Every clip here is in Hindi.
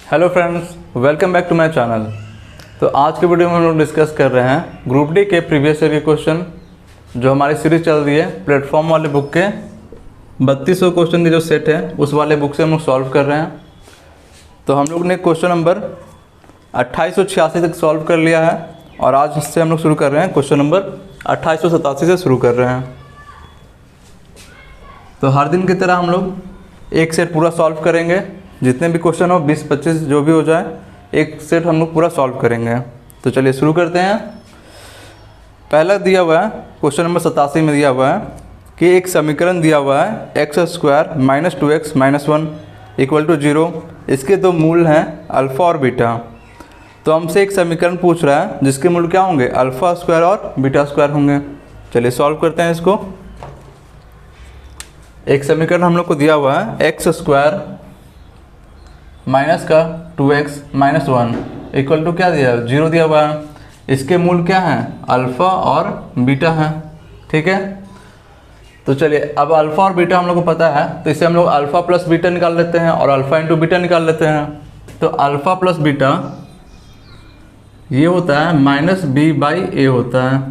Hello friends, welcome back to my channel. तो आज के वीडियो में हम लोग डिस्कस कर रहे हैं ग्रुप डी के प्रीवियस ईयर के क्वेश्चन, जो हमारी सीरीज चल रही है प्लेटफॉर्म वाले बुक के 3200 क्वेश्चन की जो सेट है उस वाले बुक से हम लोग सॉल्व कर रहे हैं। तो हम लोग ने क्वेश्चन नंबर 2886 तक सॉल्व कर लिया है और आज इससे हम लोग शुरू कर रहे हैं क्वेश्चन नंबर 2887 से शुरू कर रहे हैं। तो हर दिन की तरह हम लोग एक सेट पूरा सॉल्व करेंगे, जितने भी क्वेश्चन हो 20-25 जो भी हो जाए एक सेट हम लोग पूरा सॉल्व करेंगे। तो चलिए शुरू करते हैं। पहला दिया हुआ है क्वेश्चन नंबर 87 में दिया हुआ है कि एक समीकरण दिया हुआ है x² - 2x - 1 = 0। इसके दो मूल हैं अल्फ़ा और बीटा। तो हमसे एक समीकरण पूछ रहा है जिसके मूल क्या होंगे, α² और β² होंगे। चलिए सॉल्व करते हैं इसको। एक समीकरण हम लोग को दिया हुआ है x² माइनस का 2x - 1 = क्या दिया है, 0 दिया हुआ है। इसके मूल क्या हैं, अल्फ़ा और बीटा हैं। ठीक है, तो चलिए अब अल्फ़ा और बीटा हम लोग को पता है, तो इसे हम लोग अल्फ़ा प्लस बीटा निकाल लेते हैं और अल्फ़ा इंटू बीटा निकाल लेते हैं। तो अल्फ़ा प्लस बीटा ये होता है -b/a होता है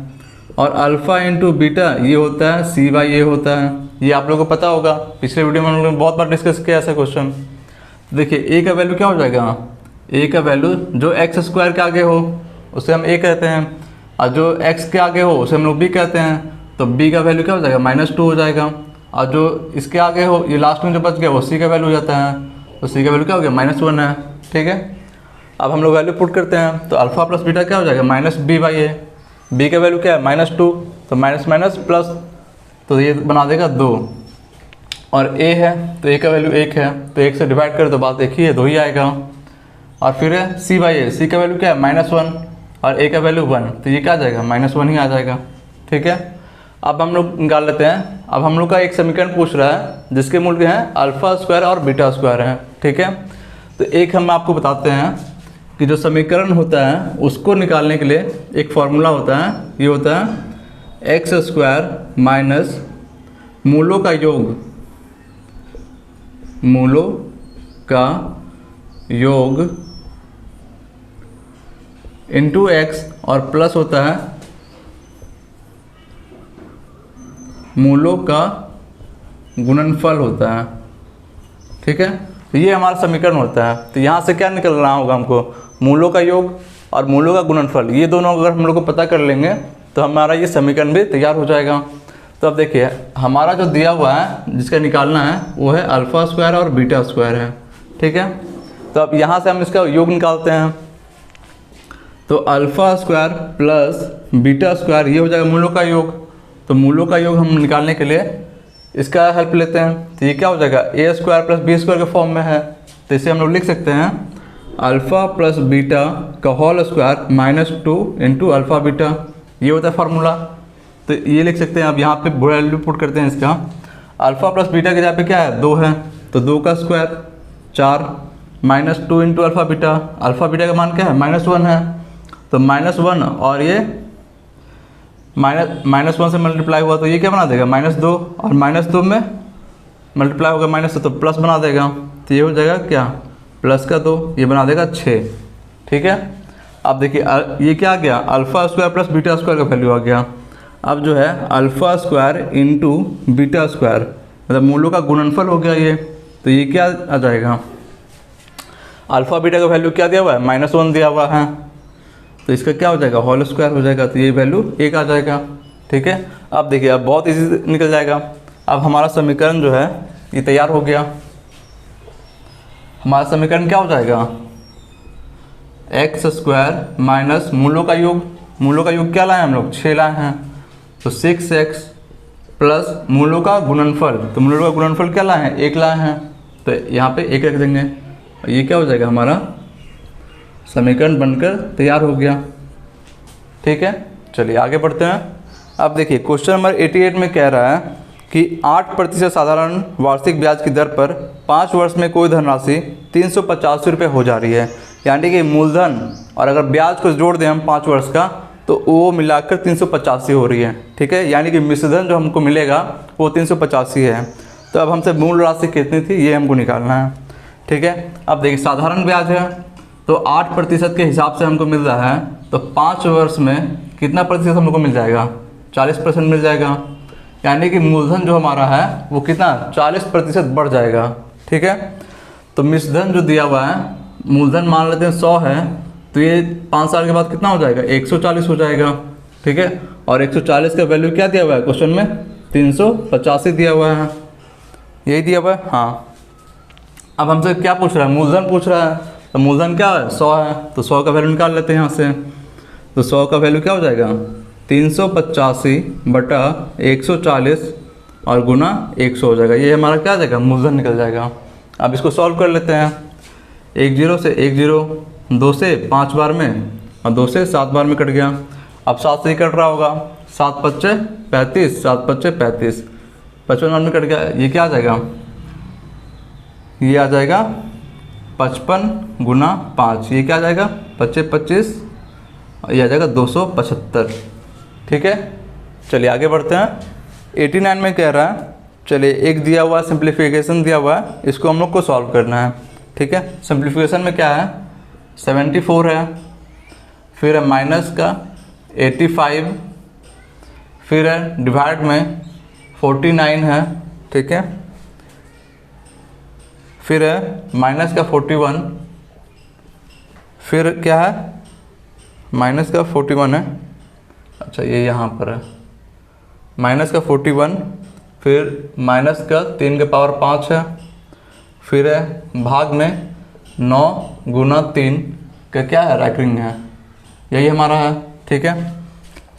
और अल्फ़ा इंटू बीटा ये होता है c/a होता है। ये आप लोगों को पता होगा, पिछले वीडियो में हम लोगों ने बहुत बार डिस्कस किया ऐसा क्वेश्चन। देखिए a का वैल्यू क्या हो जाएगा, a का वैल्यू जो x² के आगे हो उसे हम a कहते हैं और जो x के आगे हो उसे हम लोग b कहते हैं। तो b का वैल्यू क्या हो जाएगा, -2 हो जाएगा और जो इसके आगे हो ये लास्ट में जो बच गया वो c का वैल्यू हो जाता है। तो c का वैल्यू क्या हो गया, -1 है। ठीक है, अब हम लोग वैल्यू पुट करते हैं। तो अल्फ़ा प्लस बीटा क्या हो जाएगा, -b/a। b का वैल्यू क्या है, -2, तो माइनस माइनस प्लस, तो ये बना देगा 2 और a है तो a का वैल्यू 1 है, तो 1 से डिवाइड करें तो बात एक ही है, 2 ही आएगा। और फिर है c/a, c का वैल्यू क्या है, -1 और a का वैल्यू 1, तो ये क्या आ जाएगा, -1 ही आ जाएगा। ठीक है, अब हम लोग निकाल लेते हैं। अब हम लोग का एक समीकरण पूछ रहा है जिसके मूल हैं α² और β² हैं। ठीक है, तो एक हम आपको बताते हैं कि जो समीकरण होता है उसको निकालने के लिए एक फॉर्मूला होता है, ये होता है x² माइनस मूलों का योग, मूलों का योग इंटू x और प्लस होता है मूलों का गुणनफल होता है। ठीक है, तो ये हमारा समीकरण होता है। तो यहाँ से क्या निकल रहा होगा हमको, मूलों का योग और मूलों का गुणनफल, ये दोनों अगर हम लोग को पता कर लेंगे तो हमारा ये समीकरण भी तैयार हो जाएगा। तो अब देखिए हमारा जो दिया हुआ है जिसका निकालना है वो है α² और β² है। ठीक है, तो अब यहाँ से हम इसका योग निकालते हैं। तो α² प्लस β² ये हो जाएगा मूलों का योग। तो मूलों का योग हम निकालने के लिए इसका हेल्प लेते हैं। तो ये क्या हो जाएगा, a² प्लस b² के फॉर्म में है। तो इसे हम लोग लिख सकते हैं अल्फ़ा प्लस बीटा का whole square -2 into alpha beta, ये होता है फार्मूला। तो ये लिख सकते हैं। अब यहाँ पे वैल्यू पुट करते हैं इसका, अल्फ़ा प्लस बीटा के जगह पे क्या है, 2 है, तो 2 का square 4 -2 into alpha beta. Alpha beta का मान क्या है, -1 है, तो -1 और ये -1 से मल्टीप्लाई हुआ तो ये क्या बना देगा, -2 और -2 में मल्टीप्लाई होगा -2 तो प्लस बना देगा। तो ये हो जाएगा क्या, प्लस का 2, ये बना देगा 6। ठीक है, अब देखिए ये क्या आ गया, α² प्लस β² का वैल्यू आ गया। अब जो है α² इंटू β² मतलब मूलों का गुणनफल हो गया ये। तो ये क्या आ जाएगा, अल्फ़ा बीटा का वैल्यू क्या दिया हुआ है, -1 दिया हुआ है, तो इसका क्या हो जाएगा, होल स्क्वायर हो जाएगा, तो ये वैल्यू 1 आ जाएगा। ठीक है, अब देखिए अब बहुत इजी निकल जाएगा। अब हमारा समीकरण जो है ये तैयार हो गया। हमारा समीकरण क्या हो जाएगा, x² माइनस मूलों का योग, मूलों का योग क्या लाए हम लोग, 6 लाए हैं, तो 6x प्लस मूलों का गुणनफल, तो मूलों का गुणनफल क्या लाए हैं, 1 लाए हैं, तो यहाँ पे 1 रख देंगे। ये क्या हो जाएगा, हमारा समीकरण बनकर तैयार हो गया। ठीक है, चलिए आगे बढ़ते हैं। अब देखिए क्वेश्चन नंबर 88 में कह रहा है कि 8% साधारण वार्षिक ब्याज की दर पर 5 वर्ष में कोई धनराशि 385 रुपये हो जा रही है। यानी कि मूलधन और अगर ब्याज को जोड़ दें हम 5 वर्ष का तो वो मिलाकर 385 हो रही है। ठीक है, यानी कि मिश्रधन जो हमको मिलेगा वो 385 है। तो अब हमसे मूल राशि कितनी थी ये हमको निकालना है। ठीक है। अब देखिए साधारण ब्याज है तो 8% के हिसाब से हमको मिल रहा है, तो 5 वर्ष में कितना प्रतिशत हम लोग को मिल जाएगा? 40% मिल जाएगा। यानी कि मूलधन जो हमारा है वो कितना 40% बढ़ जाएगा, ठीक है। तो मिश्रधन जो दिया हुआ है, मूलधन मान लेते हैं 100 है, तो ये 5 साल के बाद कितना हो जाएगा? 140 हो जाएगा, ठीक है। और 140 का वैल्यू क्या दिया हुआ है क्वेश्चन में? 385 दिया हुआ है, यही दिया हुआ है, हाँ। अब हमसे क्या पूछ रहा है? मूलधन पूछ रहा है, तो मूलधन क्या है? 100 है, तो 100 का वैल्यू निकाल लेते हैं यहाँ से। तो 100 का वैल्यू क्या हो जाएगा? 385 बटा 140 और गुना 100 हो जाएगा। ये हमारा क्या आ जाएगा? मूलधन निकल जाएगा। अब इसको सॉल्व कर लेते हैं। 10 से 10, 2 से 5 बार में और 2 से 7 बार में कट गया। अब 7 से ही कट रहा होगा, 7 पच्चे 35, 7 पच्चे 35, 55 बार में कट गया। ये क्या आ जाएगा? ये आ जाएगा 55 गुना 5, ये क्या आ जाएगा? 25 25, ये आ जाएगा 275, ठीक है। चलिए आगे बढ़ते हैं। 89 में कह रहा है, चलिए एक दिया हुआ सिंप्लीफिकेशन दिया हुआ है, इसको हम लोग को सॉल्व करना है, ठीक है। सिंप्लीफिकेशन में क्या है? 74 है, फिर है माइनस का 85, फिर है डिवाइड में 49 है, ठीक है। फिर है माइनस का 41, फिर क्या है? माइनस का 41 है, अच्छा ये यहाँ पर है, माइनस का 41, फिर माइनस का 3 के पावर 5 है, फिर है भाग में 9 गुना 3 का क्या है? रैकरिंग है, यही हमारा है, ठीक है।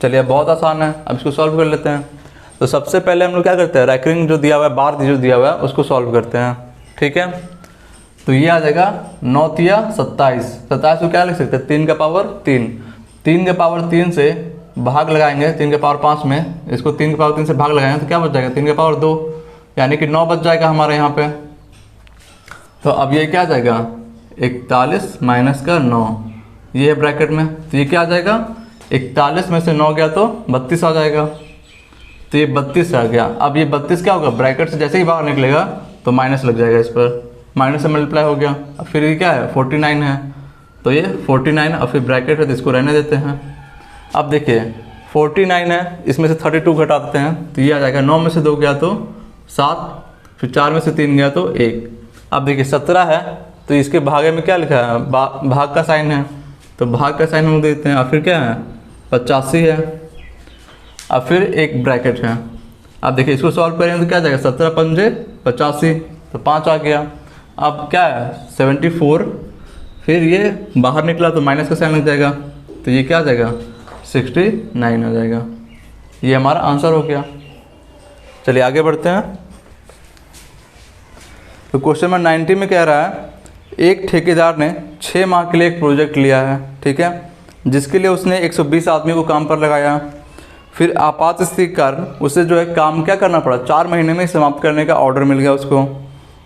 चलिए बहुत आसान है, अब इसको सॉल्व कर लेते हैं। तो सबसे पहले हम लोग क्या करते हैं? रैकरिंग जो दिया हुआ है, बार जो दिया हुआ है, उसको सॉल्व करते हैं, ठीक है। तो ये आ जाएगा 9 तिया 27, 27 को क्या लिख सकते हैं? 3 का पावर 3, 3 के पावर 3 से भाग लगाएंगे 3 के पावर 5 में, इसको 3 के पावर 3 से भाग लगाएंगे तो क्या बच जाएगा? 3 के पावर 2, यानी कि 9 बच जाएगा हमारे यहाँ पे। तो अब ये क्या आ जाएगा? 41 माइनस का 9, ये है ब्रैकेट में, तो ये क्या आ जाएगा? 41 में से 9 गया तो 32 आ जाएगा, तो ये 32 आ गया। अब ये 32 क्या होगा? ब्रैकेट से जैसे ही बाहर निकलेगा तो माइनस लग जाएगा, इस पर माइनस से मल्टीप्लाई हो गया। अब फिर ये क्या है? 49 है, तो ये 49 और फिर ब्रैकेट है तो इसको रहने देते हैं। अब देखिए 49 है, इसमें से 32 घटा देते हैं तो ये आ जाएगा 9 में से 2 गया तो 7, फिर 4 में से 3 गया तो 1। अब देखिए 17 है, तो इसके भागे में क्या लिखा है? भाग का साइन है, तो भाग का साइन हम देते हैं। और फिर क्या है? 85 है, अब फिर एक ब्रैकेट है। अब देखिए इसको सॉल्व करेंगे तो क्या जाएगा? 17 पंजे 85, तो 5 आ गया। अब क्या है? 74, फिर ये बाहर निकला तो माइनस का साइन लग जाएगा, तो ये क्या आ जाएगा? 69 आ जाएगा। ये हमारा आंसर हो गया। चलिए आगे बढ़ते हैं। तो क्वेश्चन नंबर 90 में कह रहा है, एक ठेकेदार ने 6 माह के लिए एक प्रोजेक्ट लिया है, ठीक है, जिसके लिए उसने 120 आदमी को काम पर लगाया। फिर आपात स्थिति के कारण उसे जो है काम क्या करना पड़ा? 4 महीने में समाप्त करने का ऑर्डर मिल गया उसको।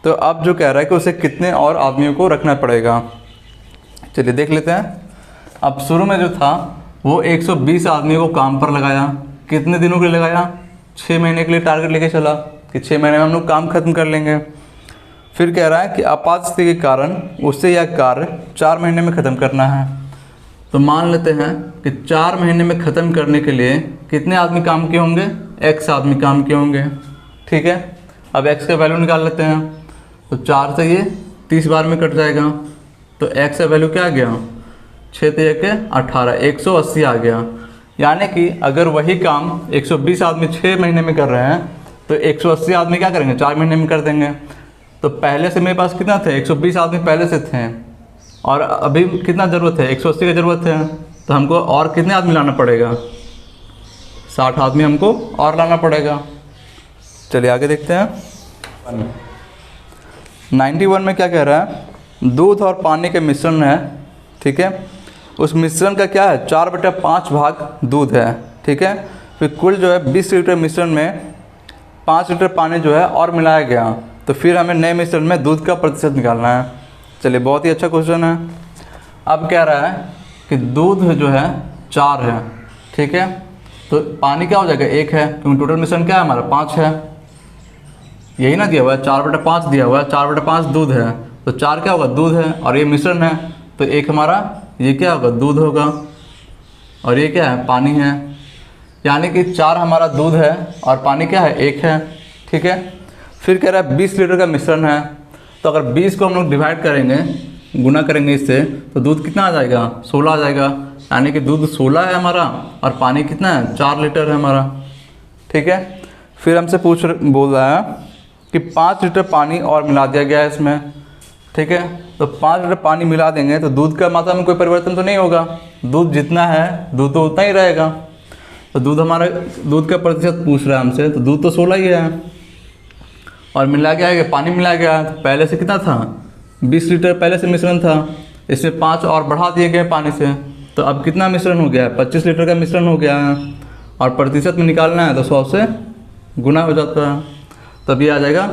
तो अब जो कह रहा है कि उसे कितने और आदमियों को रखना पड़ेगा, चलिए देख लेते हैं। अब शुरू में जो था वो 120 आदमियों को काम पर लगाया। कितने दिनों के लिए लगाया? 6 महीने के लिए टारगेट लेके चला कि 6 महीने में हम लोग काम खत्म कर लेंगे। फिर कह रहा है कि आपात स्थिति के कारण उसे यह कार्य 4 महीने में ख़त्म करना है। तो मान लेते हैं कि 4 महीने में ख़त्म करने के लिए कितने आदमी काम किए होंगे? x आदमी काम किए होंगे, ठीक है। अब x का वैल्यू निकाल लेते हैं। तो 4 से ये 30 बार में कट जाएगा, तो x का वैल्यू क्या आ गया? 6 3 के 18, 180 आ गया। यानी कि अगर वही काम 120 आदमी 6 महीने में कर रहे हैं तो 180 आदमी क्या करेंगे? 4 महीने में कर देंगे। तो पहले से मेरे पास कितना थे? 120 आदमी पहले से थे, और अभी कितना ज़रूरत है? 180 की ज़रूरत है, तो हमको और कितने आदमी लाना पड़ेगा? 60 आदमी हमको और लाना पड़ेगा। चलिए आगे देखते हैं। 91 में क्या कह रहा है? दूध और पानी के मिश्रण है, ठीक है। उस मिश्रण का क्या है? 4/5 भाग दूध है, ठीक है। फिर कुल जो है 20 लीटर मिश्रण में 5 लीटर पानी जो है और मिलाया गया, तो फिर हमें नए मिश्रण में दूध का प्रतिशत निकालना है। चलिए बहुत ही अच्छा क्वेश्चन है। अब कह रहा है कि दूध जो है 4 है, ठीक है, तो पानी क्या हो जाएगा? 1 है, क्योंकि टोटल मिश्रण क्या है हमारा? 5 है, यही ना दिया हुआ है, 4/5 दिया हुआ है, 4/5 दूध है, तो 4 क्या होगा, दूध है, और ये मिश्रण है, तो एक हमारा ये क्या होगा, दूध होगा, और ये क्या है, पानी है। यानी कि 4 हमारा दूध है और पानी क्या है, 1 है। ठीक है, फिर कह रहा है 20 लीटर का मिश्रण है, तो अगर 20 को हम लोग डिवाइड करेंगे, गुना करेंगे इससे, तो दूध कितना आ जाएगा, 16 आ जाएगा। यानी कि दूध 16 है हमारा और पानी कितना है, 4 लीटर है हमारा। ठीक है, फिर हमसे बोल रहा है कि 5 लीटर पानी और मिला दिया गया है इसमें। ठीक है, तो 5 लीटर पानी मिला देंगे तो दूध का मात्रा में कोई परिवर्तन तो नहीं होगा, दूध जितना है दूध तो उतना ही रहेगा। तो दूध का प्रतिशत पूछ रहा है हमसे, तो दूध तो 16 ही है, और मिला गया है, पानी मिला गया, तो पहले से कितना था, 20 लीटर पहले से मिश्रण था, इसमें 5 और बढ़ा दिए गए पानी से, तो अब कितना मिश्रण हो गया है, 25 लीटर का मिश्रण हो गया है। और प्रतिशत में निकालना है तो 100 से गुना हो जाता है, तब ये आ जाएगा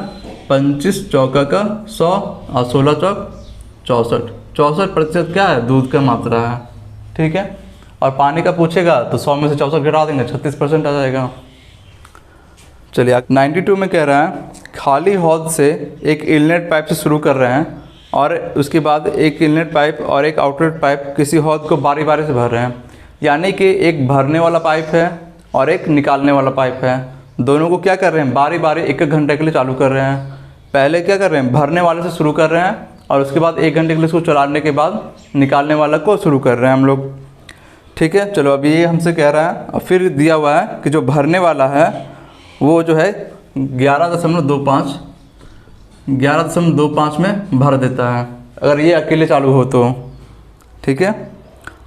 25 चौका का 100 और 16 चौक 64। 64% क्या है, दूध का मात्रा है। ठीक है, और पानी का पूछेगा तो 100 में से 64 घटा देंगे, 36% आ जाएगा। चलिए 92 में कह रहा है खाली हौद से एक इनलेट पाइप से शुरू कर रहे हैं और उसके बाद एक इनलेट पाइप और एक आउटलेट पाइप किसी हौद को बारी बारी से भर रहे हैं। यानी कि एक भरने वाला पाइप है और एक निकालने वाला पाइप है, दोनों को क्या कर रहे हैं, बारी बारी 1-1 घंटे के लिए चालू कर रहे हैं। पहले क्या कर रहे हैं, भरने वाले से शुरू कर रहे हैं और उसके बाद 1 घंटे के लिए इसको चलाने के बाद निकालने वाला को शुरू कर रहे हैं हम लोग। ठीक है, चलो अभी ये हमसे कह रहा है, और फिर दिया हुआ है कि जो भरने वाला है वो जो है 11.25 में भर देता है अगर ये अकेले चालू हो तो। ठीक है,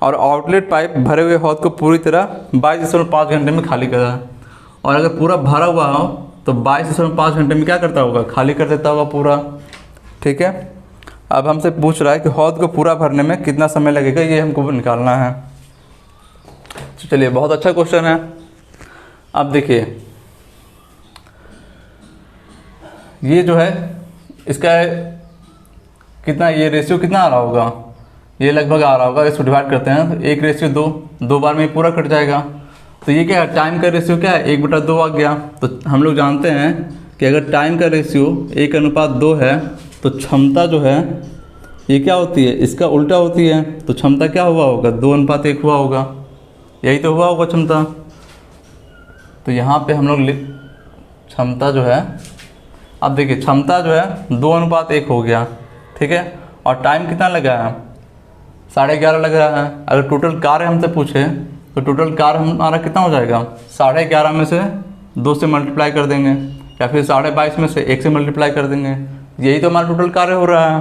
और आउटलेट पाइप भरे हुए हौद को पूरी तरह 22.5 घंटे में खाली करा, और अगर पूरा भरा हुआ हो तो 22.5 घंटे में क्या करता होगा, खाली कर देता होगा पूरा। ठीक है, अब हमसे पूछ रहा है कि हौद को पूरा भरने में कितना समय लगेगा, ये हमको निकालना है। तो चलिए, बहुत अच्छा क्वेश्चन है। अब देखिए ये जो है इसका कितना, ये रेशियो कितना आ रहा होगा, ये लगभग आ रहा होगा, इसको डिवाइड करते हैं तो 1:2, 2 बार में पूरा कट जाएगा। तो ये क्या है, टाइम का रेशियो क्या है, 1/2 आ गया। तो हम लोग जानते हैं कि अगर टाइम का रेशियो 1:2 है तो क्षमता जो है ये क्या होती है, इसका उल्टा होती है। तो क्षमता क्या हुआ होगा, 2:1 हुआ होगा, यही तो हुआ होगा क्षमता। तो यहाँ पे हम लोग क्षमता जो है, अब देखिए क्षमता जो है 2:1 हो गया। ठीक है, और टाइम कितना लगा है, 11.5 लग रहा है। अगर टोटल कार्य हमसे पूछे तो टोटल कार्य हमारा कितना हो जाएगा, 11.5 में से 2 से मल्टीप्लाई कर देंगे, या फिर 22.5 में से 1 से मल्टीप्लाई कर देंगे। यही तो हमारा टोटल कार्य हो रहा है।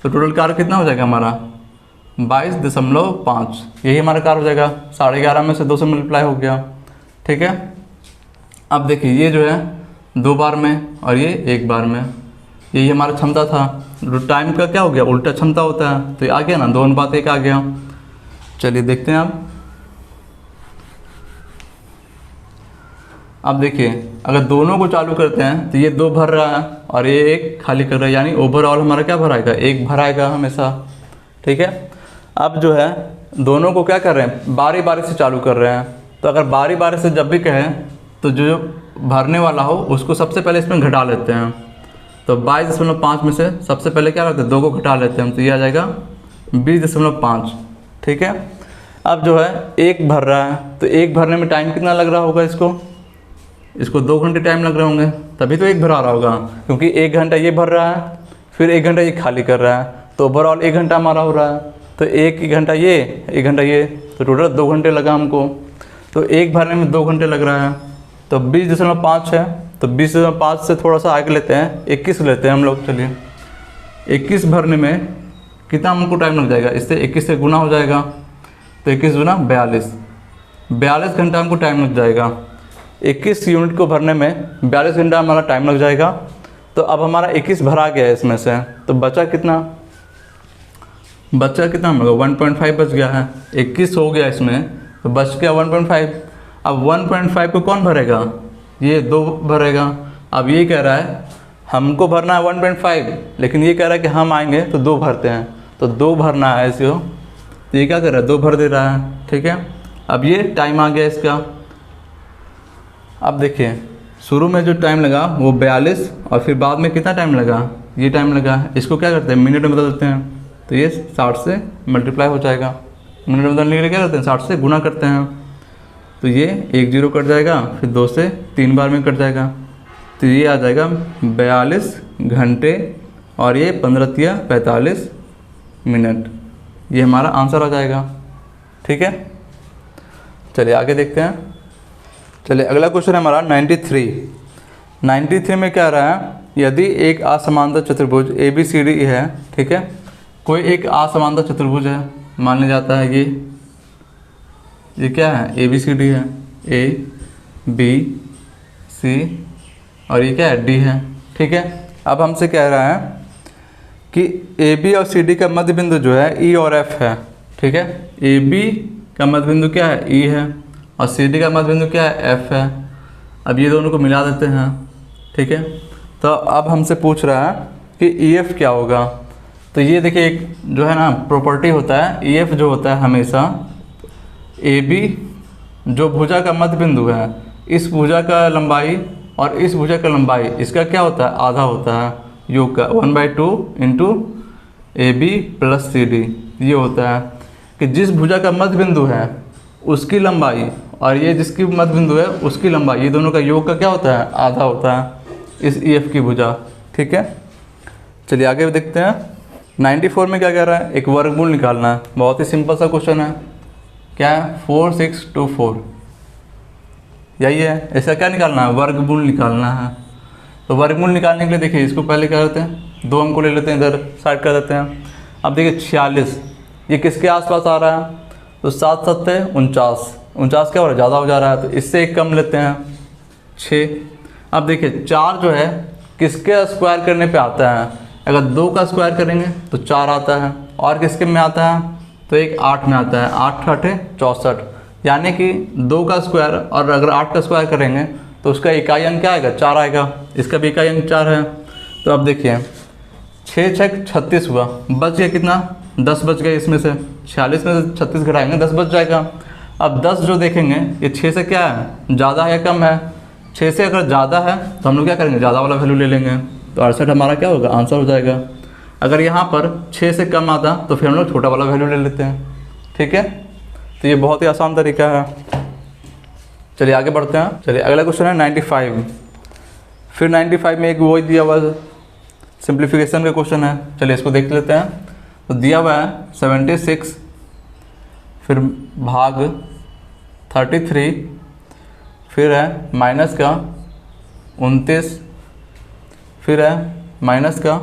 तो टोटल कार्य कितना हो जाएगा हमारा, 22.5, यही हमारा कार्य हो जाएगा। 11.5 में से 2 से मल्टीप्लाई हो गया। ठीक है, अब देखिए ये जो है 2 बार में और ये 1 बार में, यही हमारा क्षमता था। टाइम का क्या हो गया, उल्टा क्षमता होता है, तो ये आ गया ना, 2:1 आ गया। चलिए देखते हैं अब देखिए अगर दोनों को चालू करते हैं तो ये 2 भर रहा है और ये 1 खाली कर रहा है, यानी ओवरऑल हमारा क्या भराएगा, 1 भराएगा हमेशा। ठीक है, अब जो है दोनों को क्या कर रहे हैं, बारी बारी से चालू कर रहे हैं। तो अगर बारी बारी से जब भी कहें तो जो भरने वाला हो उसको सबसे पहले इसमें घटा लेते हैं। तो 22.5 में से सबसे पहले क्या करते हैं, 2 को घटा लेते हैं, तो ये आ जाएगा 20.5। ठीक है, अब जो है 1 भर रहा है, तो 1 भरने में टाइम कितना लग रहा होगा, इसको 2 घंटे टाइम लग रहे होंगे, तभी तो 1 भरा रहा होगा, क्योंकि 1 घंटा ये भर रहा है, फिर 1 घंटा ये खाली कर रहा है, तो ओवरऑल 1 घंटा हमारा हो रहा है। तो 1 घंटा ये, 1 घंटा ये, तो टोटल 2 घंटे लगा हमको। तो 1 भरने में 2 घंटे लग रहा है, तो 20.5 है, तो 20.5 से थोड़ा सा आगे लेते हैं, 21 लेते हैं हम लोग। चलिए 21 भरने में कितना हमको टाइम लग जाएगा, इससे 21 से गुना हो जाएगा, तो 21 गुना 42 घंटा हमको टाइम लग जाएगा। 21 यूनिट को भरने में 42 घंटा हमारा टाइम लग जाएगा। तो अब हमारा 21 भरा गया है इसमें से, तो बचा कितना हम लोग 1.5 बच गया है। 21 हो गया इसमें, तो बच गया 1.5। अब 1.5 को कौन भरेगा, ये 2 भरेगा। अब ये कह रहा है हमको भरना है 1.5, लेकिन ये कह रहा है कि हम आएंगे तो 2 भरते हैं, तो 2 भरना है इसको, तो ये क्या कर रहा है, 2 भर दे रहा है। ठीक है, अब ये टाइम आ गया इसका। अब देखिए शुरू में जो टाइम लगा वो 42 और फिर बाद में कितना टाइम लगा, ये टाइम लगा है, इसको क्या करते हैं मिनट में बदल देते हैं, तो ये 60 से मल्टीप्लाई हो जाएगा। मिनट में बदलने के लिए क्या करते हैं 60 से गुना करते हैं, तो ये 1 0 कट जाएगा, फिर 2 से 3 बार में कट जाएगा, तो ये आ जाएगा 42 घंटे और ये 15 तिया 45 मिनट। ये हमारा आंसर आ जाएगा। ठीक है, चलिए आगे देखते हैं। चलिए अगला क्वेश्चन है हमारा 93 में क्या रहा है, यदि एक असमांतर चतुर्भुज ABCD है, ठीक है, कोई एक असमांतर चतुर्भुज है, मान लिया जाता है ये क्या है ABCD है, A B C और ये क्या है D है। ठीक है, अब हमसे कह रहा है कि AB और CD का मध्य बिंदु जो है E और F है। ठीक है, AB का मध्य बिंदु क्या है E है और CD का मध्य बिंदु क्या है F है। अब ये दोनों को मिला देते हैं। ठीक है, तो अब हमसे पूछ रहा है कि EF क्या होगा। तो ये देखिए एक जो है ना प्रॉपर्टी होता है, EF जो होता है हमेशा AB जो भुजा का मध्य बिंदु है, इस भुजा का लंबाई और इस भुजा का लंबाई इसका क्या होता है आधा होता है, योग का 1/2 इंटू AB प्लस CD। ये होता है कि जिस भुजा का मध्य बिंदु है उसकी लंबाई और ये जिसकी मध्य बिंदु है उसकी लंबाई, ये दोनों का योग का क्या होता है आधा होता है इस EF की भुजा। ठीक है, चलिए आगे देखते हैं। 94 में क्या कह रहा है, एक वर्गमूल निकालना है। बहुत ही सिंपल सा क्वेश्चन है, क्या है 4624, यही है। ऐसा क्या निकालना है वर्गमूल निकालना है। तो वर्गमूल निकालने के लिए देखिए इसको पहले क्या करते हैं 2 अंक को ले लेते हैं, इधर साइड कर देते हैं। अब देखिए 46 ये किसके आसपास आ रहा है, तो 7 7 49 क्या हो रहा है ज़्यादा हो जा रहा है, तो इससे एक कम लेते हैं 6। अब देखिए 4 जो है किसके स्क्वायर करने पे आता है, अगर 2 का स्क्वायर करेंगे तो 4 आता है, और किसके में आता है तो एक 8 में आता है, 8 8 64, यानी कि 2 का स्क्वायर और अगर 8 का स्क्वायर करेंगे तो उसका इकाई अंक क्या आएगा 4 आएगा, इसका भी इकाई अंक 4 है। तो अब देखिए 6 6 36 हुआ, बच गया कितना 10 बच गए, इसमें से 46 में से 36 घटाएंगे 10 बच जाएगा। अब 10 जो देखेंगे ये 6 से क्या है ज़्यादा है या कम है, 6 से अगर ज़्यादा है तो हम लोग क्या करेंगे ज़्यादा वाला वैल्यू ले लेंगे, तो 68 हमारा क्या होगा आंसर हो जाएगा। अगर यहाँ पर 6 से कम आता तो फिर हम लोग छोटा वाला वैल्यू ले लेते हैं। ठीक है, तो ये बहुत ही आसान तरीका है। चलिए आगे बढ़ते हैं। चलिए अगला क्वेश्चन है 95। फिर 95 में एक वो दिया हुआ सिंप्लीफिकेशन का क्वेश्चन है, चलिए इसको देख लेते हैं। तो दिया हुआ है 76 फिर भाग 33 फिर है माइनस का 29 फिर है माइनस का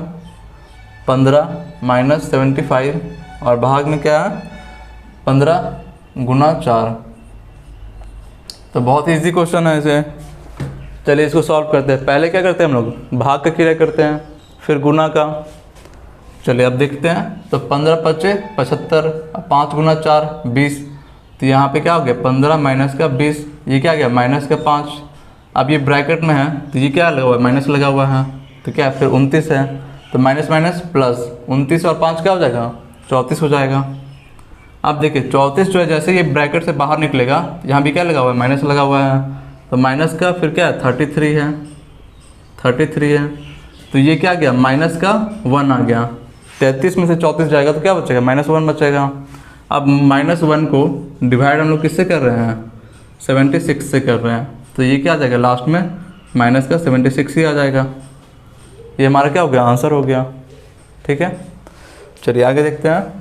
15 माइनस 75 और भाग में क्या है 15 गुना 4। तो बहुत इजी क्वेश्चन है इसे। चलिए इसको सॉल्व करते हैं। पहले क्या करते हैं हम लोग भाग का क्रिया करते हैं, फिर गुना का। चलिए अब देखते हैं। तो 15 5 75, 5 गुना 4 20, तो यहाँ पे क्या हो गया 15 माइनस का 20, ये क्या गया माइनस का 5। अब ये ब्रैकेट में है तो ये क्या लगा हुआ है माइनस लगा हुआ है, तो क्या फिर 29 है, तो माइनस माइनस प्लस 29 और 5 क्या हो जाएगा 34 हो जाएगा। अब देखिए 34 जो है जैसे ये ब्रैकेट से बाहर निकलेगा, यहाँ भी क्या लगा हुआ है माइनस लगा हुआ है, तो माइनस का फिर क्या है 33 है, 33 है, तो ये क्या गया माइनस का 1 आ गया। 33 में से 34 जाएगा तो क्या बचेगा -1 बचेगा। अब -1 को डिवाइड हम लोग किससे कर रहे हैं 76 से कर रहे हैं, तो ये क्या आ जाएगा लास्ट में माइनस का 76 ही आ जाएगा। ये हमारा क्या हो गया आंसर हो गया। ठीक है, चलिए आगे देखते हैं।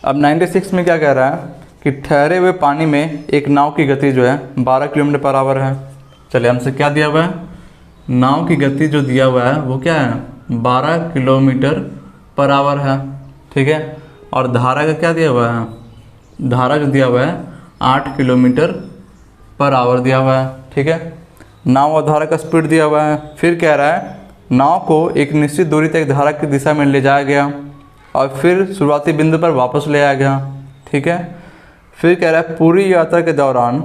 अब 96 में क्या कह रहा है कि ठहरे हुए पानी में एक नाव की गति जो है 12 किलोमीटर पर आवर है। चलिए हमसे क्या दिया हुआ है, नाव की गति जो दिया हुआ है वो क्या है 12 किलोमीटर पर आवर है। ठीक है, और धारा का क्या दिया हुआ है, धारा जो दिया हुआ है 8 किलोमीटर पर आवर दिया हुआ है। ठीक है, नाव और धारा का स्पीड दिया हुआ है। फिर कह रहा है नाव को एक निश्चित दूरी तक धारा की दिशा में ले जाया गया और फिर शुरुआती बिंदु पर वापस ले आया गया। ठीक है, फिर कह रहा है पूरी यात्रा के दौरान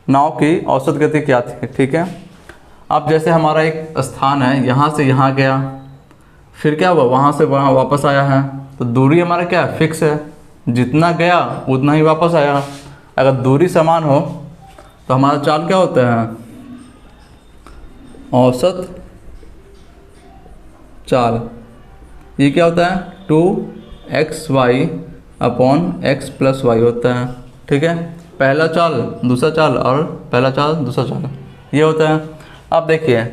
नाव की औसत गति क्या थी। ठीक है, अब जैसे हमारा एक स्थान है, यहाँ से यहाँ गया, फिर क्या हुआ वहाँ से वहाँ वापस आया है, तो दूरी हमारा क्या है फिक्स है, जितना गया उतना ही वापस आया। अगर दूरी समान हो तो हमारा चाल क्या होता है औसत चाल, ये क्या होता है 2xy upon x plus Y होता है। ठीक है, पहला चाल दूसरा चाल और पहला चाल दूसरा चाल, ये होता है। अब देखिए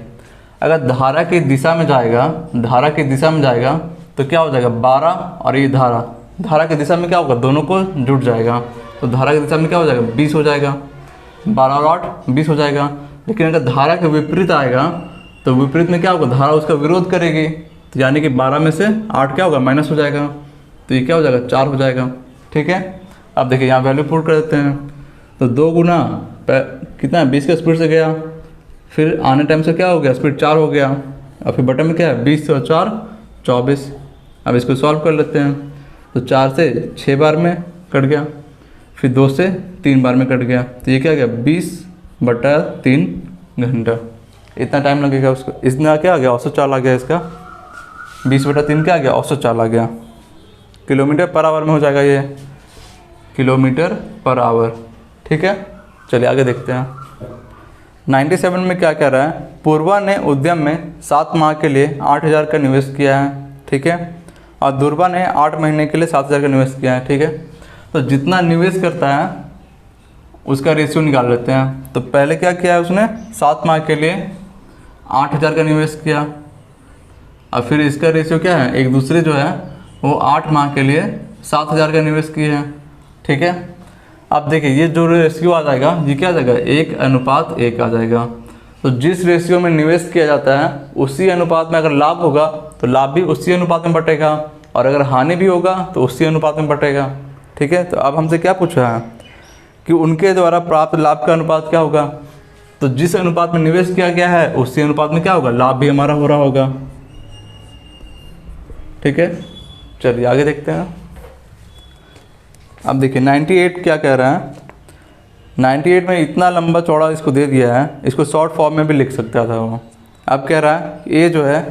अगर धारा की दिशा में जाएगा, धारा की दिशा में जाएगा तो क्या हो जाएगा 12, और ये धारा की दिशा में क्या होगा, दोनों को जुड़ जाएगा, तो धारा की दिशा में क्या हो जाएगा 20 हो जाएगा, 12 और 8 20 हो जाएगा। लेकिन अगर धारा के विपरीत आएगा तो विपरीत में क्या होगा, धारा उसका विरोध करेगी, तो यानी कि 12 में से 8 क्या होगा माइनस हो जाएगा, तो ये क्या हो जाएगा 4 हो जाएगा। ठीक है, अब देखिए यहाँ वैल्यू पुट कर देते हैं, तो 2 गुना कितना 20 का स्पीड से गया, फिर आने टाइम से क्या हो गया स्पीड 4 हो गया, और फिर बटन में क्या है 20 और 4 24। अब इसको सॉल्व कर लेते हैं, तो 4 से 6 बार में कट गया, फिर 2 से 3 बार में कट गया, तो ये क्या गया 20/3 घंटा। इतना टाइम लगेगा उसको, इतना क्या आ गया औसत चाल आ गया इसका, 20/3 क्या आ गया औसत चाल आ गया, किलोमीटर पर आवर में हो जाएगा ये, किलोमीटर पर आवर। ठीक है, चलिए आगे देखते हैं। 97 में क्या कह रहा है, पूर्वा ने उद्यम में 7 माह के लिए 8,000 का निवेश किया है। ठीक है, और दुर्वा ने 8 महीने के लिए 7,000 का निवेश किया है। ठीक है, तो जितना निवेश करता है उसका रेशियो निकाल लेते हैं। तो पहले क्या किया है उसने 7 माह के लिए 8,000 का निवेश किया, और फिर इसका रेशियो क्या है, एक दूसरे जो है वो 8 माह के लिए 7,000 का निवेश किए हैं। ठीक है, अब देखिए ये जो रेशियो आ जाएगा ये क्या आ जाएगा 1:1 आ जाएगा। तो जिस रेशियो में निवेश किया जाता है उसी अनुपात में अगर लाभ होगा तो लाभ भी उसी अनुपात में बटेगा, और अगर हानि भी होगा तो उसी अनुपात में बटेगा। ठीक है, तो अब हमसे क्या पूछा है कि उनके द्वारा प्राप्त लाभ का अनुपात क्या होगा, तो जिस अनुपात में निवेश किया गया है उसी अनुपात में क्या होगा लाभ भी हमारा हो रहा होगा। ठीक है, चलिए आगे देखते हैं। अब देखिए 98 क्या कह रहा है, 98 में इतना लंबा चौड़ा इसको दे दिया है, इसको शॉर्ट फॉर्म में भी लिख सकता था वो। अब कह रहा है ये जो है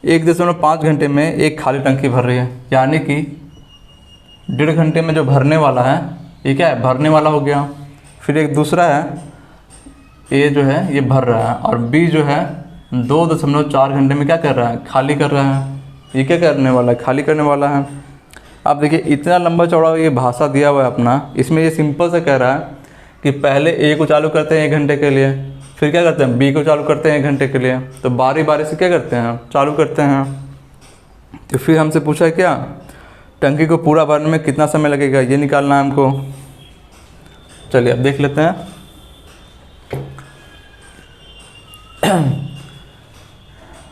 1.5 घंटे में एक खाली टंकी भर रही है, यानी कि 1.5 घंटे में जो भरने वाला है ये क्या है भरने वाला हो गया। फिर एक दूसरा है ए जो है ये भर रहा है, और बी जो है 2.4 घंटे में क्या कर रहा है खाली कर रहा है, ये क्या करने वाला है खाली करने वाला है। अब देखिए इतना लंबा चौड़ा ये भाषा दिया हुआ है अपना, इसमें ये सिंपल से कह रहा है कि पहले ए को चालू करते हैं 1 घंटे के लिए, फिर क्या करते हैं बी को चालू करते हैं 1 घंटे के लिए, तो बारी बारी से क्या करते हैं चालू करते हैं। तो फिर हमसे पूछा है क्या टंकी को पूरा भरने में कितना समय लगेगा, ये निकालना है हमको। चलिए अब देख लेते हैं।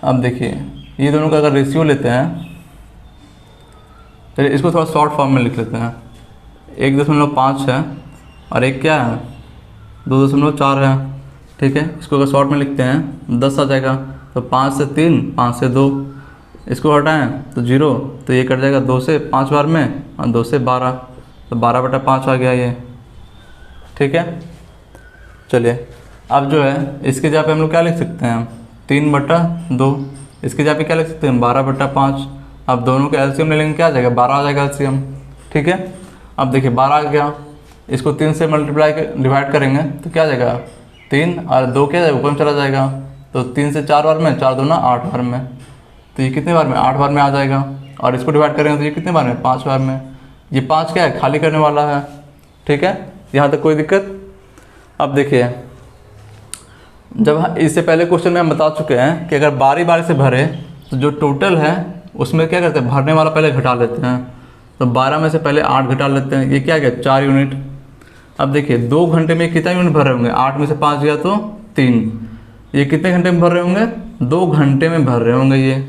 अब देखिए ये दोनों का अगर रेशियो लेते हैं, चलिए इसको थोड़ा शॉर्ट फॉर्म में लिख लेते हैं। 1.5 है और एक क्या है 2.4 है। ठीक है, इसको अगर शॉर्ट में लिखते हैं 10 आ जाएगा, तो 5 से 3 5 से 2, इसको हटाएं तो 0, तो ये कट जाएगा 2 से 5 बार में, और 2 से 12, तो 12/5 आ गया ये। ठीक है, चलिए अब जो है इसके जगह पे हम लोग क्या लिख सकते हैं 3/2, इसके जगह पे क्या लिख सकते हैं 12/5। अब दोनों के एलसीएम ले लेंगे क्या आ जाएगा 12 आ जाएगा एलसीएम। ठीक है, अब देखिए 12 आ गया, इसको 3 से डिवाइड करेंगे तो क्या आ जाएगा 3 और 2 क्या जाएगा ऊपर में चला जाएगा, तो 3 से 4 बार में, 4 दूना 8 बार में, तो ये कितने बार में 8 बार में आ जाएगा। और इसको डिवाइड करेंगे तो ये कितने बार में 5 बार में, ये 5 क्या है खाली करने वाला है। ठीक है, यहाँ तक कोई दिक्कत। अब देखिए जब इससे पहले क्वेश्चन में हम बता चुके हैं कि अगर बारी बारी से भरे तो जो टोटल है उसमें क्या करते हैं भरने वाला पहले घटा लेते हैं, तो 12 में से पहले 8 घटा लेते हैं, ये क्या गया 4 यूनिट। अब देखिए 2 घंटे में कितना यूनिट भर रहे होंगे, 8 में से 5 गया तो 3, ये कितने घंटे में भर रहे होंगे 2 घंटे में भर रहे होंगे ये।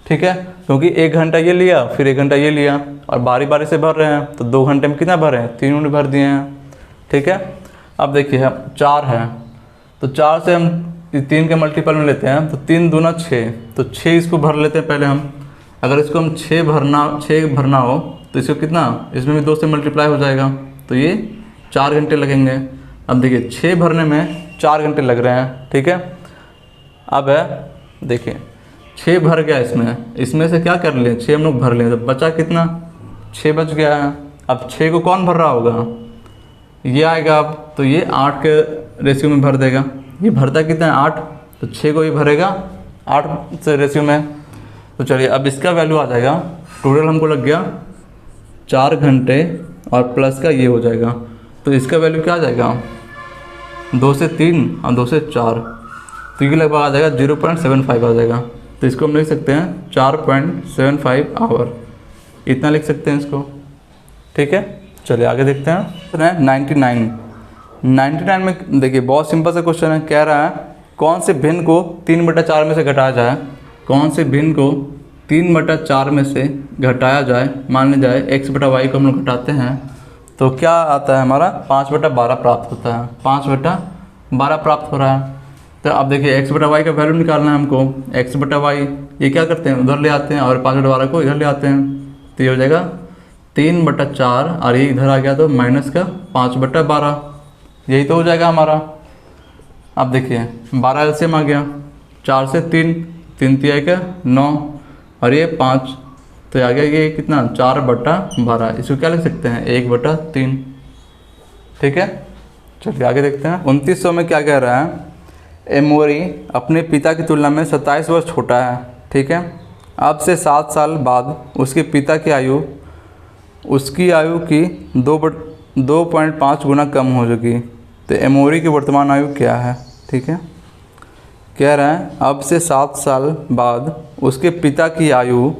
ठीक है, क्योंकि 1 घंटा ये लिया फिर 1 घंटा ये लिया और बारी बारी से भर रहे हैं, तो 2 घंटे में कितना भर रहे हैं 3 यूनिट भर दिए हैं। ठीक है, अब देखिए 4 है, तो 4 से हम 3 के मल्टीपल में लेते हैं, तो 3 दूना 6, तो 6 इसको भर लेते हैं पहले हम। अगर इसको हम 6 भरना हो तो इसको कितना, इसमें भी 2 से मल्टीप्लाई हो जाएगा, तो ये 4 घंटे लगेंगे। अब देखिए 6 भरने में 4 घंटे लग रहे हैं। ठीक है, अब है देखिए 6 भर गया, इसमें से क्या कर लिए 6 हम लोग भर लिए, तो बचा कितना 6 बच गया है। अब 6 को कौन भर रहा होगा, ये आएगा। अब तो ये 8 के रेशियो में भर देगा, ये भरता कितना है 8, तो 6 को ये भरेगा 8 से रेशियो में। तो चलिए अब इसका वैल्यू आ जाएगा, टोटल हमको लग गया 4 घंटे और प्लस का ये हो जाएगा, तो इसका वैल्यू क्या आ जाएगा 2 से 3 और 2 से 4, तो ये लगभग आ जाएगा 0.75 आ जाएगा। तो इसको हम लिख सकते हैं 4.75 आवर, इतना लिख सकते हैं इसको। ठीक है, चलिए आगे देखते हैं। 99 में देखिए बहुत सिंपल सा क्वेश्चन है, कह रहा है कौन से भिन्न को 3/4 में से घटाया जाए, कौन से भिन्न को 3/4 में से घटाया जाए, मान लिया जाए x/y को हम लोग घटाते हैं तो क्या आता है हमारा 5/12 प्राप्त होता है, 5/12 प्राप्त हो रहा है। तो अब देखिए x/y का वैल्यू निकालना है हमको, x/y ये क्या करते हैं उधर ले आते हैं और 5/12 को इधर ले आते हैं, तो ये हो जाएगा 3/4 और ये इधर आ गया तो माइनस का 5/12, यही तो हो जाएगा हमारा। अब देखिए 12 एलसीएम आ गया, 4 से 3 3 का 9 और ये 5, तो आ गया ये कितना 4/12, इसको क्या लिख सकते हैं 1/3। ठीक है, चलिए आगे देखते हैं। 2900 में क्या कह रहा है, एमोरी अपने पिता की तुलना में 27 वर्ष छोटा है। ठीक है, अब से 7 साल बाद उसके पिता की आयु उसकी आयु की 2.5 गुना कम हो चुकी, तो एमोरी की वर्तमान आयु क्या है। ठीक है, कह रहा है अब से 7 साल बाद उसके पिता की आयु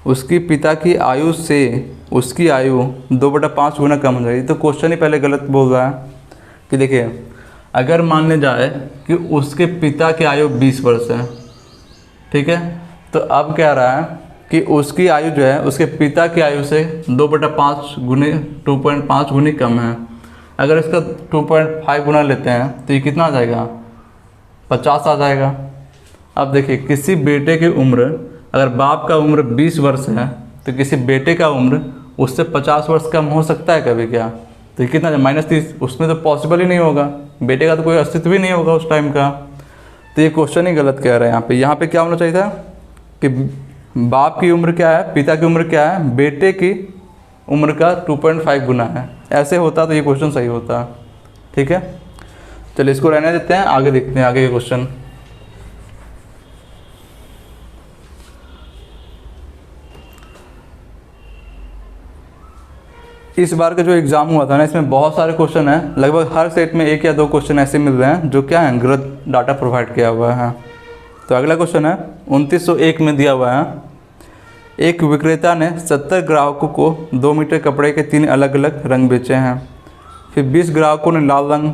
उसकी पिता की आयु से उसकी आयु 2/5 गुना कम हो जाएगी। तो क्वेश्चन ही पहले गलत बोल रहा है कि देखिए अगर मान लिया जाए कि उसके पिता की आयु 20 वर्ष है, ठीक है, तो अब कह रहा है कि उसकी आयु जो है उसके पिता की आयु से 2.5 गुनी कम है। अगर इसका 2.5 गुना लेते हैं तो ये कितना आ जाएगा 50 आ जाएगा। अब देखिए किसी बेटे की उम्र, अगर बाप का उम्र 20 वर्ष है तो किसी बेटे का उम्र उससे 50 वर्ष कम हो सकता है कभी क्या, तो ये कितना -30, उसमें तो पॉसिबल ही नहीं होगा, बेटे का तो कोई अस्तित्व ही नहीं होगा उस टाइम का। तो ये क्वेश्चन ही गलत कह रहे हैं यहाँ पे क्या होना चाहिए था कि बाप की उम्र क्या है, पिता की उम्र क्या है, बेटे की उम्र का 2.5 गुना है, ऐसे होता तो ये क्वेश्चन सही होता। ठीक है, चलिए इसको रहने देते हैं, आगे देखते हैं आगे के क्वेश्चन। इस बार का जो एग्ज़ाम हुआ था ना, इसमें बहुत सारे क्वेश्चन हैं, लगभग हर सेट में 1 या 2 क्वेश्चन ऐसे मिल रहे हैं जो क्या है गलत डाटा प्रोवाइड किया हुआ है। तो अगला क्वेश्चन है 2901 में दिया हुआ है, एक विक्रेता ने 70 ग्राहकों को 2 मीटर कपड़े के 3 अलग अलग रंग बेचे हैं, फिर 20 ग्राहकों ने लाल रंग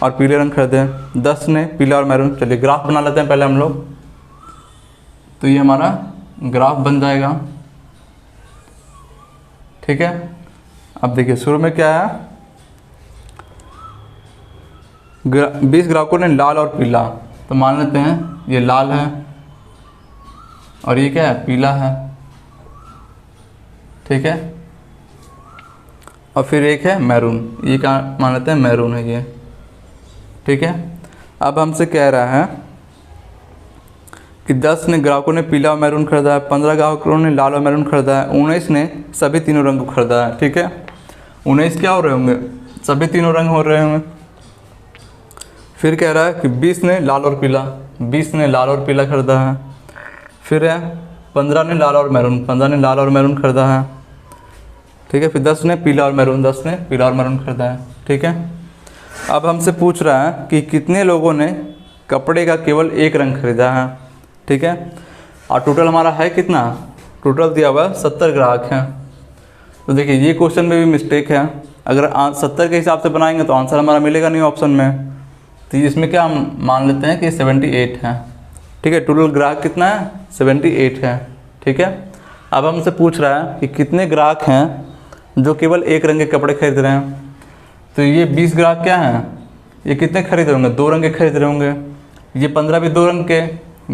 और पीले रंग खरीदे, 10 ने पीला और मैरून। चलिए ग्राफ बना लेते हैं पहले हम लोग, तो ये हमारा ग्राफ बन जाएगा। ठीक है, अब देखिए शुरू में क्या है, 20 ग्राहकों ने लाल और पीला, तो मान लेते हैं ये लाल है और ये क्या है पीला है। ठीक है, और फिर एक है मैरून, ये क्या मान लेते हैं मैरून है ये। ठीक है, अब हमसे कह रहा है कि 10 ने ग्राहकों ने पीला और मैरून खरीदा है, 15 ग्राहकों ने लाल और मैरून खरीदा है, 19 ने सभी तीनों रंग को खरीदा है। ठीक है, 19 क्या हो रहे होंगे, सभी तीनों रंग हो रहे होंगे। फिर कह रहा है कि 20 ने लाल और पीला, 20 ने लाल और पीला खरीदा है। फिर है 15 ने लाल और मैरून, 15 ने लाल और मैरून खरीदा है। ठीक है, फिर 10 ने पीला और मैरून, 10 ने पीला और मैरून खरीदा है। ठीक है, अब हमसे पूछ रहा है कि कितने लोगों ने कपड़े का केवल एक रंग खरीदा है। ठीक है, और टोटल हमारा है कितना, टोटल दिया हुआ 70 ग्राहक हैं। तो देखिए ये क्वेश्चन में भी मिस्टेक है, अगर 70 के हिसाब से बनाएंगे तो आंसर हमारा मिलेगा नहीं ऑप्शन में, तो इसमें क्या हम मान लेते हैं कि 78 है। ठीक है, टोटल ग्राहक कितना है 78 है। ठीक है, अब हमसे पूछ रहा है कि कितने ग्राहक हैं जो केवल एक रंग के कपड़े खरीद रहे हैं। तो ये 20 ग्राहक क्या हैं, ये कितने खरीद रहे होंगे, 2 रंग के खरीद रहे होंगे, ये 15 भी 2 रंग के,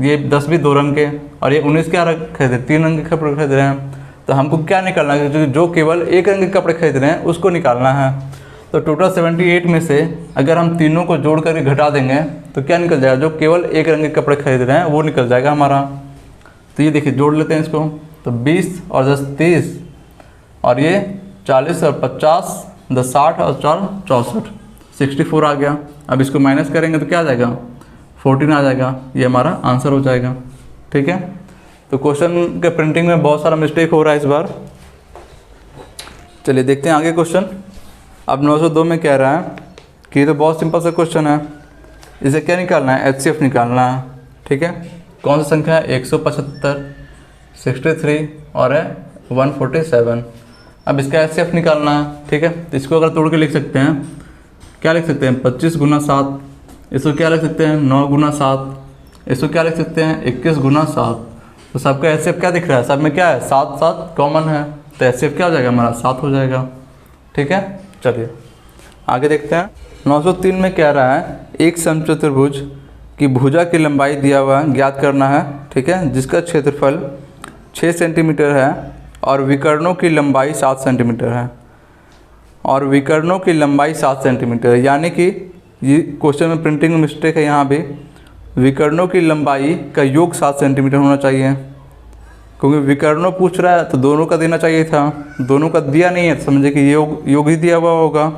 ये 10 भी 2 रंग के, और ये 19 क्या खरीदे 3 रंग के कपड़े खरीद रहे हैं। तो हमको क्या निकालना है, जो केवल एक रंग के कपड़े खरीद रहे हैं उसको निकालना है। तो टोटल 78 में से अगर हम तीनों को जोड़ करके घटा देंगे तो क्या निकल जाएगा, जो केवल एक रंग के कपड़े खरीद रहे हैं वो निकल जाएगा हमारा। तो ये देखिए जोड़ लेते हैं इसको, तो 20 और 10 30, और ये 40 और 50, 10 60 और 4 64, 64 आ गया। अब इसको माइनस करेंगे तो क्या आ जाएगा 14 आ जाएगा। ये हमारा आंसर हो जाएगा। ठीक है, तो क्वेश्चन के प्रिंटिंग में बहुत सारा मिस्टेक हो रहा है इस बार। चलिए देखते हैं आगे क्वेश्चन। अब 902 में कह रहा है कि ये तो बहुत सिंपल सा क्वेश्चन है, इसे क्या निकालना है, HCF निकालना है। ठीक है, कौन सी संख्या है, 175, 63 और है 147। अब इसका HCF निकालना है। ठीक है, तो इसको अगर तोड़ के लिख सकते हैं, क्या लिख सकते हैं, 25 गुना 7, इसको क्या लिख सकते हैं, 9 गुना 7, इसको क्या लिख सकते हैं, 21 गुना 7। तो सबका HCF क्या दिख रहा है, सब में क्या है, 7 7 कॉमन है, तो HCF क्या हो जाएगा हमारा, 7 हो जाएगा। ठीक है, चलिए आगे देखते हैं। 903 में कह रहा है एक समचतुर्भुज की भुजा की लंबाई दिया हुआ ज्ञात करना है। ठीक है, जिसका क्षेत्रफल 6 सेंटीमीटर है और विकर्णों की लंबाई 7 सेंटीमीटर है, और विकर्णों की लंबाई 7 सेंटीमीटर है। यानी कि ये क्वेश्चन में प्रिंटिंग में मिस्टेक है, यहाँ भी विकर्णों की लंबाई का योग 7 सेंटीमीटर होना चाहिए, क्योंकि विकर्णों पूछ रहा है तो दोनों का देना चाहिए था, दोनों का दिया नहीं है, तो समझे कि योग ही दिया हुआ होगा।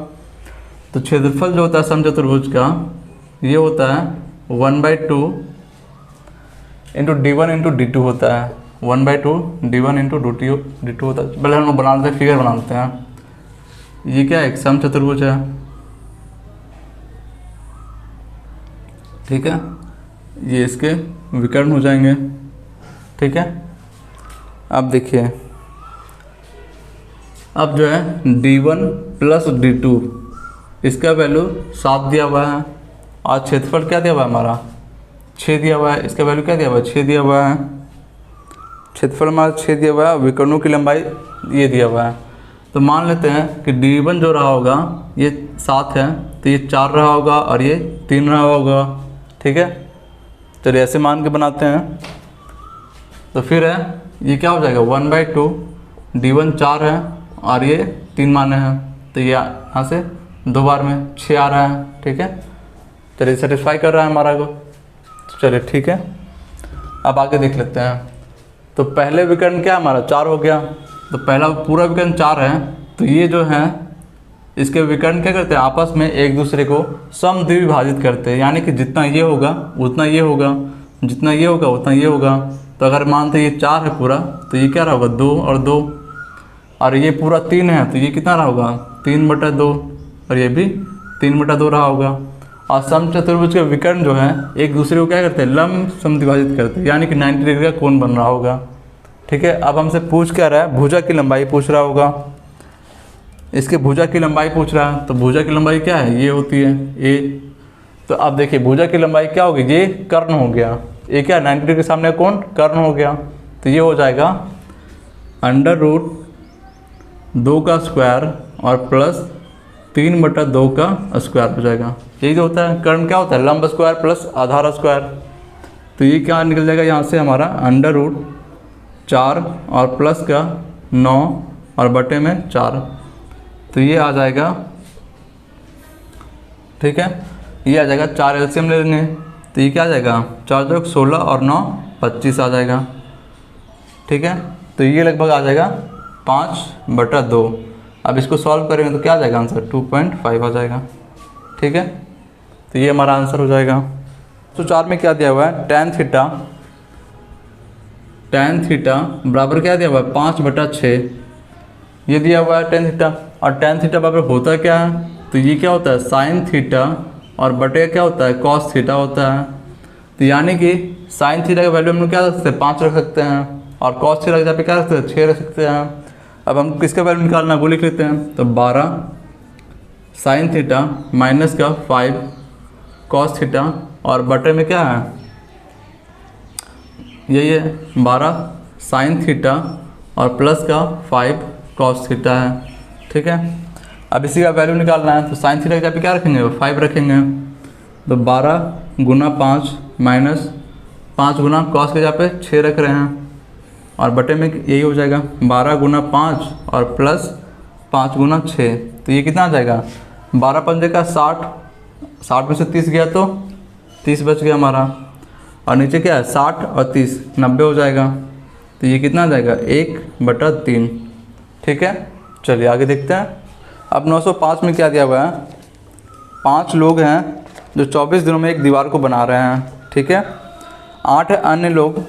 तो क्षेत्रफल जो होता है समचतुर्भुज का, ये होता है 1/2 इंटू D1 इंटू D2 होता है, 1/2 D1 इंटू D2 होता है। पहले हम लोग बना लेते हैं, फिगर बना लेते हैं। ये क्या है, एक समचतुर्भुज है। ठीक है, ये इसके विकर्ण हो जाएंगे। ठीक है, अब देखिए, अब जो है D1 प्लस D2, इसका वैल्यू 7 दिया हुआ है, और क्षेत्रफल क्या दिया हुआ है हमारा, 6 दिया हुआ है। इसका वैल्यू क्या दिया हुआ है, 6 दिया हुआ है। क्षेत्रफल हमारा 6 दिया हुआ है, विकर्णों की लंबाई ये दिया हुआ है। तो मान लेते हैं कि D1 जो रहा होगा ये 7 है, तो ये 4 रहा होगा और ये 3 रहा होगा। ठीक है, चलिए ऐसे मान के बनाते हैं। तो फिर है ये क्या हो जाएगा, 1/2 D1 4 है और ये 3 माने हैं, तो ये यहाँ से 2 बार में 6 आ रहा है। ठीक है, चलिए सेटिस्फाई कर रहा है हमारा को। चलिए ठीक है, अब आगे देख लेते हैं। तो पहले विकर्ण क्या हमारा 4 हो गया, तो पहला पूरा विकर्ण 4 है, तो ये जो है इसके विकर्ण क्या करते हैं, आपस में एक दूसरे को समद्विभाजित करते हैं। यानी कि जितना ये होगा उतना ये होगा, जितना ये होगा उतना ये होगा। तो अगर मानते ये 4 है पूरा, तो ये क्या रहा होगा, 2 और 2, और ये पूरा 3 है, तो ये कितना रहा होगा, 3/2, और ये भी 3/2 रहा होगा। और समचतुर्भुज के विकर्ण जो है एक दूसरे को क्या करते हैं, लंब समद्विभाजित करते हैं, यानी कि 90 डिग्री का कोण बन रहा होगा। ठीक है, अब हमसे पूछ क्या रहा है, भुजा की लंबाई पूछ रहा होगा। इसके भुजा की लंबाई पूछ रहा है, तो भुजा की लंबाई क्या है, ये होती है ए। तो अब देखिए भुजा की लंबाई क्या होगी, ये कर्ण हो गया, ये क्या 90 डिग्री के सामने कौन, कर्ण हो गया। तो ये हो जाएगा √2 का स्क्वायर और प्लस 3/2 का स्क्वायर हो जाएगा। यही जो होता है कर्ण, क्या होता है, लंब स्क्वायर प्लस आधार स्क्वायर। तो ये क्या निकल जाएगा यहाँ से हमारा √4 और प्लस का 9 और बटे में 4, तो ये आ जाएगा। ठीक है, ये आ जाएगा, 4 एलसीएम ले लेंगे, तो ये क्या आ जाएगा, 4 × 16 और 9 25 आ जाएगा। ठीक है, तो ये लगभग आ जाएगा 5/2। अब इसको सॉल्व करेंगे तो क्या आ जाएगा आंसर, 2.5 आ जाएगा। ठीक है, तो ये हमारा आंसर हो जाएगा। तो 4 में क्या दिया हुआ है, tan थीटा बराबर क्या दिया हुआ है, 5/6 ये दिया हुआ है tan थीटा। और tan थीटा बराबर होता क्या है, तो ये क्या होता है, sin थीटा और बटे क्या होता है, cos थीटा होता है। तो यानी कि sin थीटा का वैल्यू हम लोग क्या रख सकते हैं, 5 रख सकते हैं, और cos थीटा की जगह पे क्या रख सकते हैं, 6 रख सकते हैं। अब हम किसका वैल्यू निकालना है वो लिख लेते हैं। तो 12 sin थीटा माइनस का 5 cos थीटा और बटे में क्या है, यही है 12 sin थीटा और प्लस का 5 cos थीटा है। ठीक है, अब इसी का वैल्यू निकालना है, तो sin थीटा की जगह पे क्या रखेंगे, 5 रखेंगे। तो 12 गुना 5 माइनस 5 गुना cos की जगह पे 6 रख रहे हैं, और बटे में यही हो जाएगा 12 गुना 5 और प्लस 5 गुना 6, तो ये कितना आ जाएगा, 12 पंजे का 60, 60 में से 30 गया तो 30 बच गया हमारा, और नीचे क्या है 60 और 30 90 हो जाएगा। तो ये कितना आ जाएगा, 1/3। ठीक है, चलिए आगे देखते हैं। अब 905 में क्या दिया हुआ है, 5 लोग हैं जो 24 दिनों में एक दीवार को बना रहे हैं, ठीक है। 8 अन्य लोग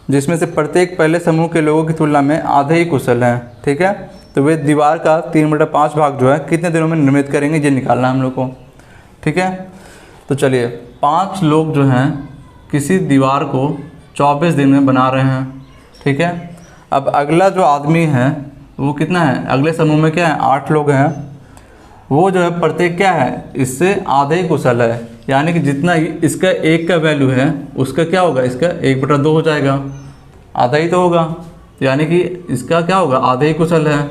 जिसमें से प्रत्येक पहले समूह के लोगों की तुलना में आधे ही कुशल हैं, ठीक है। तो वे दीवार का 3/5 भाग जो है कितने दिनों में निर्मित करेंगे, ये निकालना है हम लोग को, ठीक है। तो चलिए 5 लोग जो हैं किसी दीवार को 24 दिन में बना रहे हैं, ठीक है। अब अगला जो आदमी है वो कितना है, अगले समूह में क्या है 8 लोग हैं, वो जो है प्रत्येक क्या है इससे आधे ही कुशल है, यानी कि जितना इसका 1 का वैल्यू है उसका क्या होगा, इसका 1/2 हो जाएगा, आधा ही तो होगा, यानी कि इसका क्या होगा आधे ही कुशल है,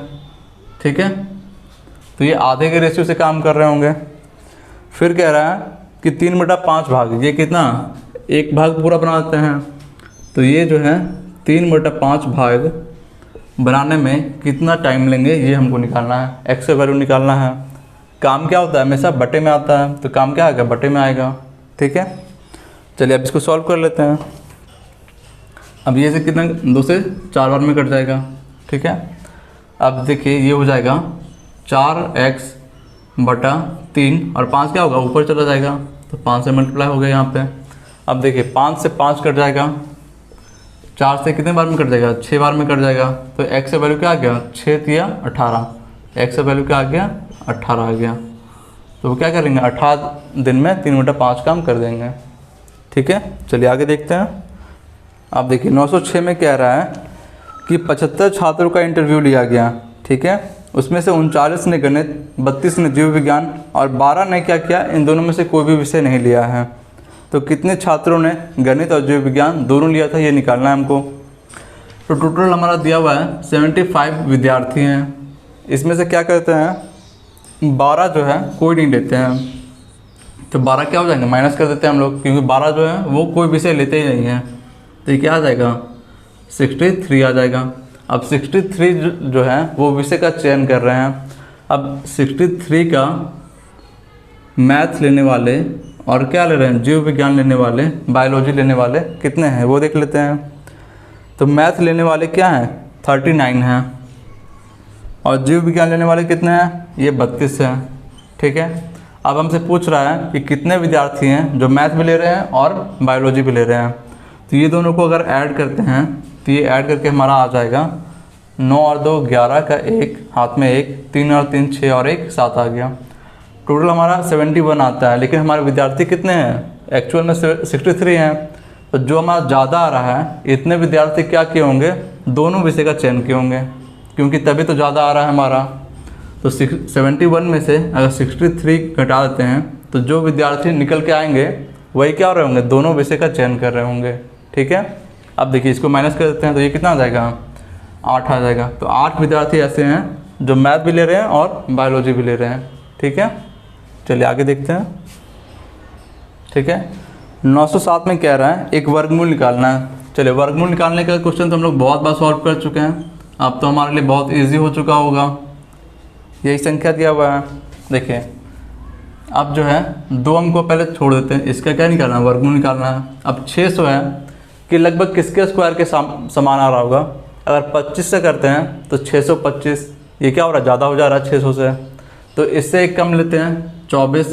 ठीक है। तो ये आधे के रेशियो से काम कर रहे होंगे। फिर कह रहा है कि 3/5 भाग, ये कितना 1 भाग पूरा बनाते हैं, तो ये जो है 3/5 भाग बनाने में कितना टाइम लेंगे ये हमको निकालना है, एक्स का वैल्यू निकालना है। काम क्या होता है हमेशा बटे में आता है, तो काम क्या आएगा बटे में आएगा, ठीक है। चलिए अब इसको सॉल्व कर लेते हैं। अब ये से कितना 2 से 4 बार में कट जाएगा, ठीक है। अब देखिए ये हो जाएगा 4x/3 और 5 क्या होगा ऊपर चला जाएगा, तो 5 से मल्टीप्लाई हो गया यहाँ पे। अब देखिए 5 से 5 कट जाएगा, 4 से कितने बार में कट जाएगा 6 बार में कट जाएगा, तो x का वैल्यू क्या आ गया 6 या 18, x का वैल्यू क्या आ गया 18 आ गया। तो वो क्या करेंगे 18 दिन में 3/5 काम कर देंगे, ठीक है। चलिए आगे देखते हैं। आप देखिए 906 में कह रहा है कि 75 छात्रों का इंटरव्यू लिया गया, ठीक है। उसमें से 39 ने गणित, 32 ने जीव विज्ञान और 12 ने क्या किया, इन दोनों में से कोई भी विषय नहीं लिया है। तो कितने छात्रों ने गणित और जीव विज्ञान दोनों लिया था ये निकालना है हमको। तो टोटल हमारा दिया हुआ है 75 विद्यार्थी हैं, इसमें से क्या करते हैं 12 जो है कोई नहीं लेते हैं, तो 12 क्या हो जाएंगे माइनस कर देते हैं हम लोग, क्योंकि 12 जो है वो कोई विषय लेते ही नहीं हैं, तो ये क्या आ जाएगा 63 आ जाएगा। अब 63 जो है वो विषय का चयन कर रहे हैं। अब 63 का मैथ लेने वाले और क्या ले रहे हैं जीव विज्ञान लेने वाले, बायोलॉजी लेने वाले कितने हैं वो देख लेते हैं। तो मैथ लेने वाले क्या हैं 39 हैं और जीव विज्ञान लेने वाले कितने हैं ये 32 हैं, ठीक है। अब हमसे पूछ रहा है कि कितने विद्यार्थी हैं जो मैथ भी ले रहे हैं और बायोलॉजी भी ले रहे हैं। तो ये दोनों को अगर ऐड करते हैं तो ये ऐड करके हमारा आ जाएगा 9 और 2 11 का 1 हाथ में 1, 3 और 3 6 और 1 7 आ गया। टोटल हमारा 71 आता है, लेकिन हमारे विद्यार्थी कितने हैं एक्चुअल में 63 हैं। तो जो हमारा ज़्यादा आ रहा है इतने विद्यार्थी क्या किए होंगे दोनों विषय का चयन किए होंगे, क्योंकि तभी तो ज़्यादा आ रहा है हमारा। तो 71 में से अगर 63 घटा देते हैं तो जो विद्यार्थी निकल के आएंगे वही क्या हो रहे होंगे दोनों विषय का चयन कर रहे होंगे, ठीक है। अब देखिए इसको माइनस कर देते हैं तो ये कितना आ जाएगा 8 आ जाएगा। तो 8 विद्यार्थी ऐसे हैं जो मैथ भी ले रहे हैं और बायोलॉजी भी ले रहे हैं, ठीक है। चलिए आगे देखते हैं, ठीक है। 907 में कह रहा है एक वर्गमूल निकालना है। चलिए वर्गमूल निकालने का क्वेश्चन तो हम लोग बहुत बार सॉल्व कर चुके हैं, अब तो हमारे लिए बहुत इजी हो चुका होगा। यही संख्या दिया हुआ है, देखिए अब जो है 2 अंक को पहले छोड़ देते हैं, इसका क्या निकालना है वर्गमूल निकालना है। अब 600 है कि लगभग किसके स्क्वायर के समान आ रहा होगा। अगर 25 से करते हैं तो 625, ये क्या हो रहा है ज़्यादा हो जा रहा है 600 से, तो इससे एक कम लेते हैं 24,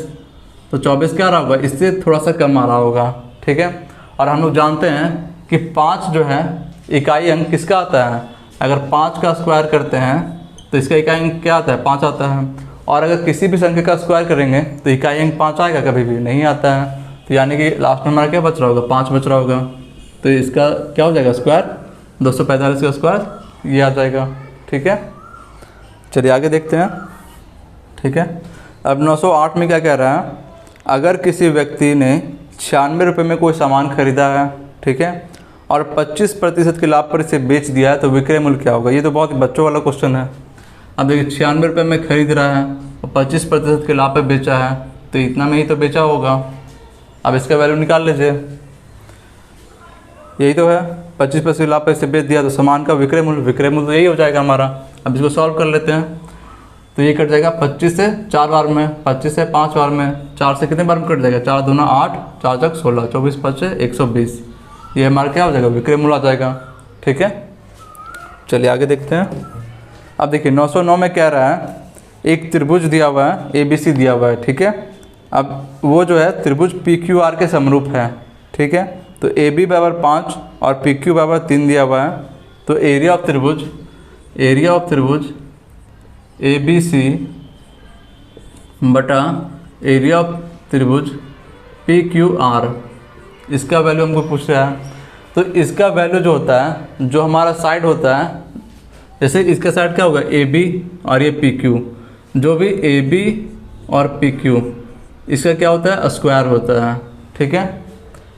तो 24 क्या आ रहा होगा इससे थोड़ा सा कम आ रहा होगा, ठीक है। और हम लोग जानते हैं कि 5 जो है इकाई अंक किसका आता है, अगर 5 का स्क्वायर करते हैं तो इसका इकाई अंक क्या आता है 5 आता है, और अगर किसी भी संख्या का स्क्वायर करेंगे तो इकाई अंक 5 आएगा, कभी भी नहीं आता है। तो यानी कि लास्ट में हमारा क्या बच रहा होगा 5 बच रहा होगा, तो इसका क्या हो जाएगा स्क्वायर 245 का स्क्वायर ये आ जाएगा, ठीक है। चलिए आगे देखते हैं, ठीक है। अब 908 में क्या कह रहा है, अगर किसी व्यक्ति ने 96 रुपये में कोई सामान खरीदा है, ठीक है, और 25% के लाभ पर इसे बेच दिया है तो विक्रय मूल्य क्या होगा। ये तो बहुत बच्चों वाला क्वेश्चन है। अब देखिए 96 रुपये में खरीद रहा है और 25% के लाभ पर बेचा है, तो इतना में ही तो बेचा होगा। अब इसका वैल्यू निकाल लीजिए, यही तो है 25% लाभ पर इसे बेच दिया तो सामान का विक्रय मूल्य तो यही हो जाएगा हमारा। अब इसको सॉल्व कर लेते हैं, तो ये कट जाएगा 25 से 4 बार में, 25 से 5 बार में, 4 से कितने बार में कट जाएगा 4 दूना 8, 4 चक 16, 24 5 120, ये हमारा क्या हो जाएगा विक्रय मूल्य आ जाएगा, ठीक है। चलिए आगे देखते हैं। अब देखिए 909 में कह रहा है एक त्रिभुज दिया हुआ है ABC दिया हुआ है, ठीक है। अब वो जो है त्रिभुज पी क्यू आर के समरूप है, ठीक है। तो ए बी बराबर 5 और पी क्यू बराबर 3 दिया हुआ है। तो एरिया ऑफ त्रिभुज ए बी सी बटा एरिया ऑफ त्रिभुज पी क्यू आर, इसका वैल्यू हमको पूछ रहा है। तो इसका वैल्यू जो होता है, जो हमारा साइड होता है, जैसे इसका साइड क्या होगा ए बी और ये पी क्यू, जो भी ए बी और पी क्यू इसका क्या होता है स्क्वायर होता है, ठीक है।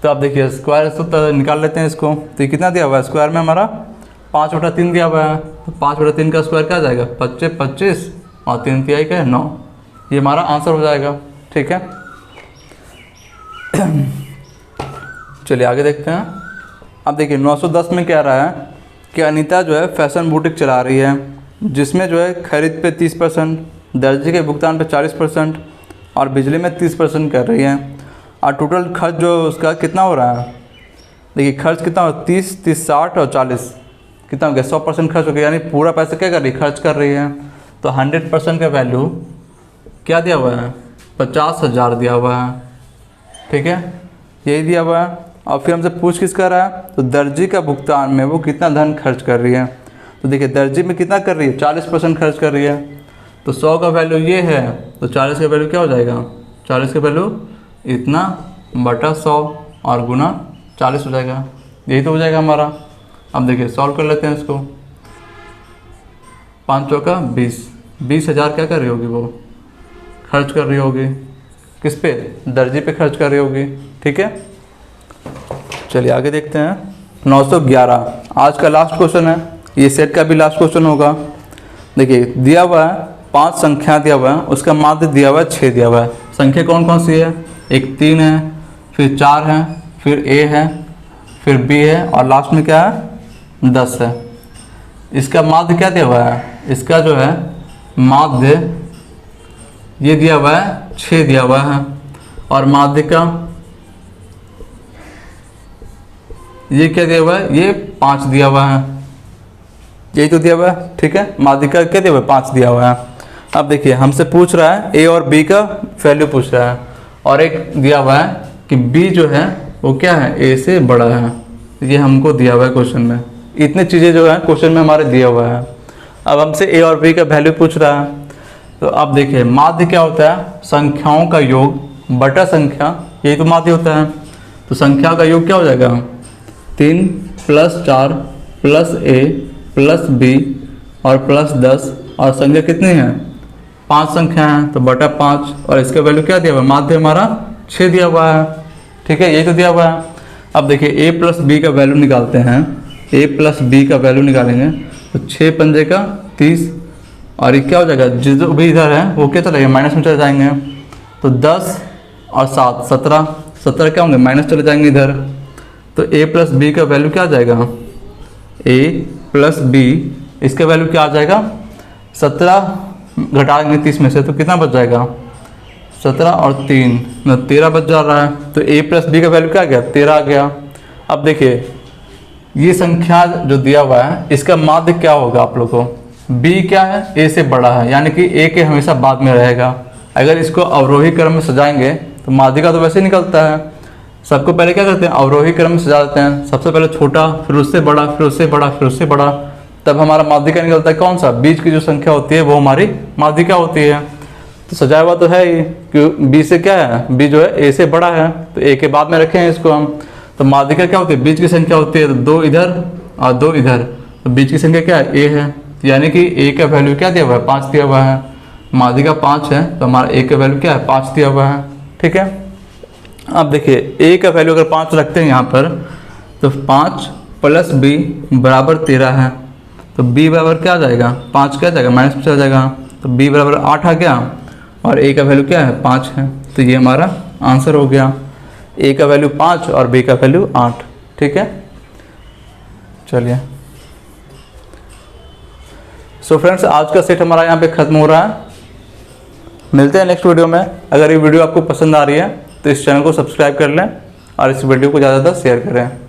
तो आप देखिए स्क्वायर तो निकाल लेते हैं इसको। तो ये कितना दिया हुआ है स्क्वायर में हमारा 5/3 दिया हुआ है। तो 5/3 का स्क्वायर क्या आ जाएगा 25 और 3 तिहाई का 9, ये हमारा आंसर हो जाएगा, ठीक है। चलिए आगे देखते हैं। अब देखिए 910 में क्या रहा है कि अनीता जो है फैशन बुटीक चला रही है, जिसमें जो है खरीद पे 30%, दर्जी के भुगतान पे 40% और बिजली में 30% कर रही है। और टोटल खर्च जो उसका कितना हो रहा है, देखिए खर्च कितना हो 30, 60 और 40 कितना हो गया 100% खर्च हो गया, यानी पूरा पैसा क्या कर रही है खर्च कर रही है। तो 100% का वैल्यू क्या दिया हुआ है 50,000 दिया हुआ है, ठीक है, यही दिया हुआ है। और फिर हमसे पूछ किस कर रहा है, तो दर्जी का भुगतान में वो कितना धन खर्च कर रही है। तो देखिए दर्जी में कितना कर रही है 40% खर्च कर रही है। तो 100 का वैल्यू ये है, तो 40 का वैल्यू क्या हो जाएगा 40 का वैल्यू इतना बटा 100 और गुना 40 हो जाएगा, यही तो हो जाएगा हमारा। अब देखिए सॉल्व कर लेते हैं इसको। 5 चौका 20,000 क्या कर रही होगी वो खर्च कर रही होगी, किस पे दर्जी पे खर्च कर रही होगी, ठीक है। चलिए आगे देखते हैं। 911 आज का लास्ट क्वेश्चन है, ये सेट का भी लास्ट क्वेश्चन होगा। देखिए दिया हुआ है 5 संख्या दिया हुआ है, उसका माध्य दिया हुआ है 6 दिया हुआ है। संख्या कौन कौन सी है, एक 3 है, फिर 4 है, फिर ए है, फिर बी है और लास्ट में क्या है 10 है। इसका माध्य क्या दिया हुआ है, इसका जो है माध्य ये दिया हुआ है 6 दिया हुआ है और माध्य का ये क्या दिया हुआ है ये 5 दिया हुआ है, यही तो दिया हुआ है, ठीक है। माध्य का क्या दिया हुआ है 5 दिया हुआ है। अब देखिए हमसे पूछ रहा है ए और बी का वैल्यू पूछ रहा है और एक दिया हुआ है कि बी जो है वो क्या है ए से बड़ा है, ये हमको दिया हुआ है क्वेश्चन में। इतने चीज़ें जो है क्वेश्चन में हमारे दिया हुआ है। अब हमसे ए और बी का वैल्यू पूछ रहा है। तो अब देखिए माध्य क्या होता है संख्याओं का योग बटा संख्या, यही तो माध्य होता है। तो संख्याओं का योग क्या हो जाएगा 3 + 4 + a + b और +10 और संख्या कितनी है 5 संख्या है, तो बटा 5 और इसका वैल्यू क्या दिया हुआ है माध्य हमारा 6 दिया हुआ है, ठीक है, यही तो दिया हुआ है। अब देखिए a + b का वैल्यू निकालते हैं, a + b का वैल्यू निकालेंगे तो 6 × 5 = 30 और ये क्या हो जाएगा जो भी इधर है वो क्या चलेगा माइनस में चले जाएंगे। तो 10 और 7 17 क्या होंगे माइनस चले जाएंगे इधर। तो a + b का वैल्यू क्या आ जाएगा a + b, इसका वैल्यू क्या आ जाएगा 17 घटाएंगे 30 में से तो कितना बच जाएगा 17 और 3 13 बच जा रहा है। तो a + b का वैल्यू क्या आ गया 13 आ गया। अब देखिए ये संख्या जो दिया हुआ है इसका माध्य क्या होगा आप लोग को, b क्या है a से बड़ा है, यानी कि a के हमेशा बाद में रहेगा। अगर इसको अवरोही क्रम में सजाएंगे तो माध्य का तो वैसे निकलता है, सबको पहले क्या करते हैं अवरोही क्रम में सजा देते हैं, सबसे पहले छोटा फिर उससे बड़ा फिर उससे बड़ा फिर उससे बड़ा, तब हमारा माध्य का निकलता है कौन सा बीच की जो संख्या होती है वो हमारी माध्य क्या होती है। तो सजाया हुआ तो है ही कि b से क्या है b जो है a से बड़ा है, तो a के बाद में रखे हैं इसको हम। तो माध्य का क्या होती है बीच की संख्या होती है, तो 2 इधर और 2 इधर, तो बीच की संख्या क्या है a है, यानी कि a का वैल्यू क्या दिया हुआ है 5 दिया हुआ है। माध्य का 5 है तो हमारा a का वैल्यू क्या है 5 दिया हुआ है, ठीक है। अब देखिए a का वैल्यू अगर 5 रखते हैं यहाँ पर तो 5 + b = 13 है, तो b बराबर क्या आ जाएगा 5 क्या आ जाएगा माइनस में चला जाएगा, तो b = 8 आ गया और a का वैल्यू क्या है 5 है। तो ये हमारा आंसर हो गया, a का वैल्यू 5 और b का वैल्यू 8, ठीक है। चलिए सो फ्रेंड्स आज का सेट हमारा यहाँ पे ख़त्म हो रहा है, मिलते हैं नेक्स्ट वीडियो में। अगर ये वीडियो आपको पसंद आ रही है तो इस चैनल को सब्सक्राइब कर लें और इस वीडियो को ज़्यादा से ज़्यादा शेयर करें।